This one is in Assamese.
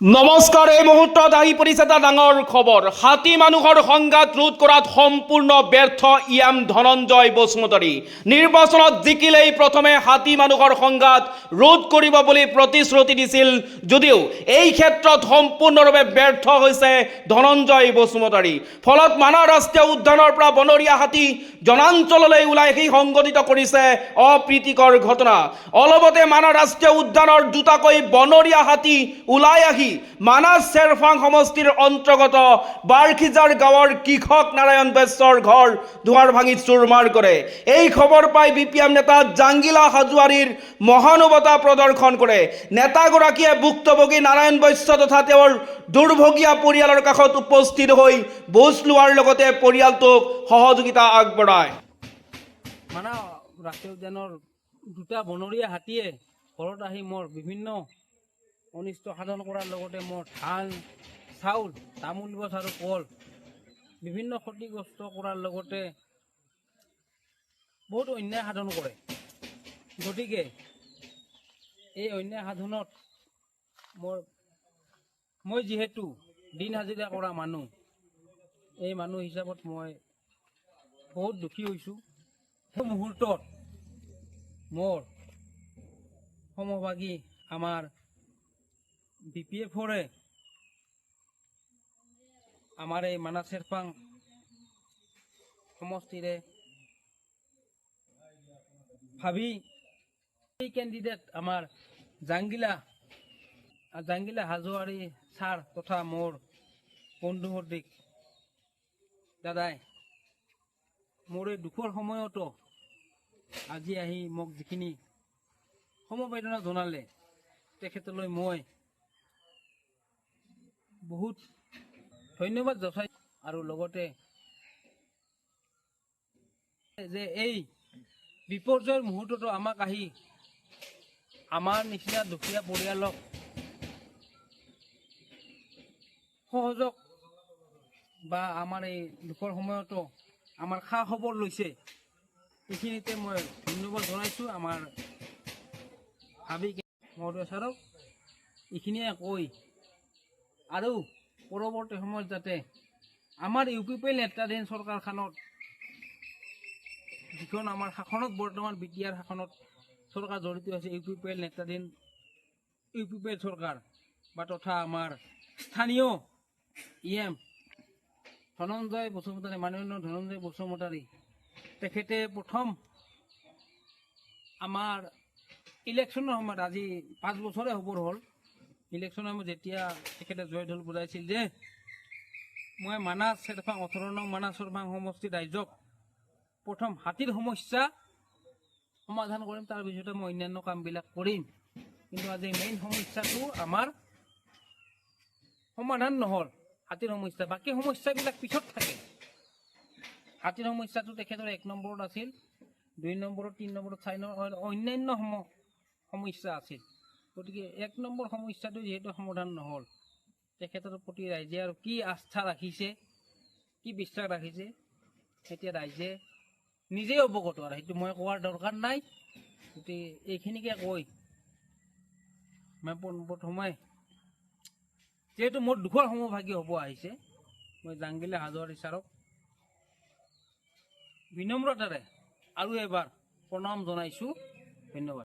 নমস্কাৰ। এই মুহূৰ্তত আহি পৰিছে এটা ডাঙৰ খবৰ। হাতী মানুহৰ সংঘাত ৰোধ কৰাত সম্পূৰ্ণ ব্যৰ্থ ইয়াম ধনঞ্জয় বসুমতাৰী। নিৰ্বাচনত জিকিলেই প্ৰথমে হাতী মানুহৰ সংঘাত ৰোধ কৰিব বুলি প্ৰতিশ্ৰুতি দিছিল যদিও এই ক্ষেত্ৰত সম্পূৰ্ণৰূপে ব্যৰ্থ হৈছে ধনঞ্জয় বসুমতাৰী। ফলত মানাহ ৰাষ্ট্ৰীয় উদ্যানৰ পৰা বনৰীয়া হাতী জনাঞ্চললৈ ওলাই আহি সংঘটিত কৰিছে অপ্ৰীতিকৰ ঘটনা। অলপতে মানাহ ৰাষ্ট্ৰীয় উদ্যানৰ দুটাকৈ বনৰীয়া হাতী ওলাই আহি মানাহ চেৰফাং সমষ্টিৰ অন্তৰ্গত বাৰখিজাৰ গাঁৱৰ কৃষক নাৰায়ণ বৈশ্যৰ ঘৰ দুৱাৰ ভাঙি চুৰমাৰ কৰে। এই খবৰ পাই BPM নেতা জাঙ্গিলা হাজোৱাৰীৰ মহানুভৱতা প্ৰদৰ্শন কৰে। নেতাগৰাকীয়ে ভুক্তভোগী নাৰায়ণ বৈশ্য তথা তেওঁৰ দুৰ্ভগীয়া পৰিয়ালৰ কাষত উপস্থিত হৈ বুজ লোৱাৰ লগতে পৰিয়ালটোক সহযোগিতা আগবঢ়ায়। মানাহ ৰাষ্ট্ৰীয় উদ্যানৰ দুটা বনৰীয়া হাতীয়ে ঘৰত আহি মোৰ বিভিন্ন অনিষ্ট সাধন কৰাৰ লগতে মোৰ ধান চাউল তামোল গছ আৰু কল বিভিন্ন ক্ষতিগ্ৰস্ত কৰাৰ লগতে বহুত অন্যায় সাধন কৰে। গতিকে এই অন্যায় সাধনত মই যিহেতু দিন হাজিৰা কৰা মানুহ, এই মানুহ হিচাপত মই বহুত দুখী হৈছোঁ। সেই মুহূৰ্তত মোৰ সমভাগী আমাৰ BPFৰে আমাৰ এই মানাহ চেৰফাং সমষ্টিৰে ভাবি এই কেণ্ডিডেট আমাৰ জাঙ্গিলা হাজোৱাৰী ছাৰ তথা মোৰ বন্ধু সদৃশ দাদাই মোৰ এই দুখৰ সময়তো আজি আহি মোক যিখিনি সমবেদনা জনালে তেখেতলৈ মই বহুত ধন্যবাদ জনাই আৰু লগতে যে এই বিপৰ্যয়ৰ মুহূৰ্ততো আমাক আহি আমাৰ নিচিনা দুখীয়া পৰিয়ালক সহযোগ বা আমাৰ এই দুখৰ সময়তো আমাৰ খা খবৰ লৈছে, এইখিনিতে মই ধন্যবাদ জনাইছোঁ আমাৰ ভাবি মহোদয় ছাৰক। এইখিনিয়ে কৈ আৰু পৰৱৰ্তী সময়ত যাতে আমাৰ UPP নেতৃত্বাধীন চৰকাৰখনত যিখন আমাৰ শাসনত বৰ্তমান BTR শাসনত চৰকাৰ জড়িত আছে, UPP নেতৃত্বাধীন UPP চৰকাৰ বা তথা আমাৰ স্থানীয় EM ধনঞ্জয় বসুমতাৰী, মাননীয় ধনঞ্জয় বসুমতাৰী তেখেতে প্ৰথম আমাৰ ইলেকশ্যনৰ সময়ত আজি 5 বছৰে হ'বৰ হ'ল, ইলেকশ্যনৰ সময়ত যেতিয়া তেখেতে জয়ঢোল বজাইছিল যে মই মানাহ চেৰফাং 18 নং মানাহ চেৰফাং সমষ্টিৰ ৰাইজক প্ৰথম হাতীৰ সমস্যা সমাধান কৰিম, তাৰ পিছতে মই অন্যান্য কামবিলাক কৰিম। কিন্তু আজি মেইন সমস্যাটো আমাৰ সমাধান নহ'ল, হাতীৰ সমস্যা। বাকী সমস্যাবিলাক পিছত থাকে। হাতীৰ সমস্যাটো তেখেতৰ 1 নম্বৰত আছিল, 2 নম্বৰত, 3 নম্বৰত, 4 নম্বৰত অন্যান্য সমস্যা আছিল। গতিকে 1 নম্বৰ সমস্যাটো যিহেতু সমাধান নহ'ল, তেখেতৰ প্ৰতি ৰাইজে আৰু কি আস্থা ৰাখিছে, কি বিশ্বাস ৰাখিছে এতিয়া ৰাইজে নিজেই অৱগত, আৰু সেইটো মই কোৱাৰ দৰকাৰ নাই। গতিকে এইখিনিকে কৈ মই প্ৰথমে যিহেতু মোৰ দুখৰ সমভাগী হ'ব আহিছে, মই জাঙ্গিলা হাজোৱাৰী ছাৰক বিনম্ৰতাৰে আৰু এবাৰ প্ৰণাম জনাইছোঁ। ধন্যবাদ।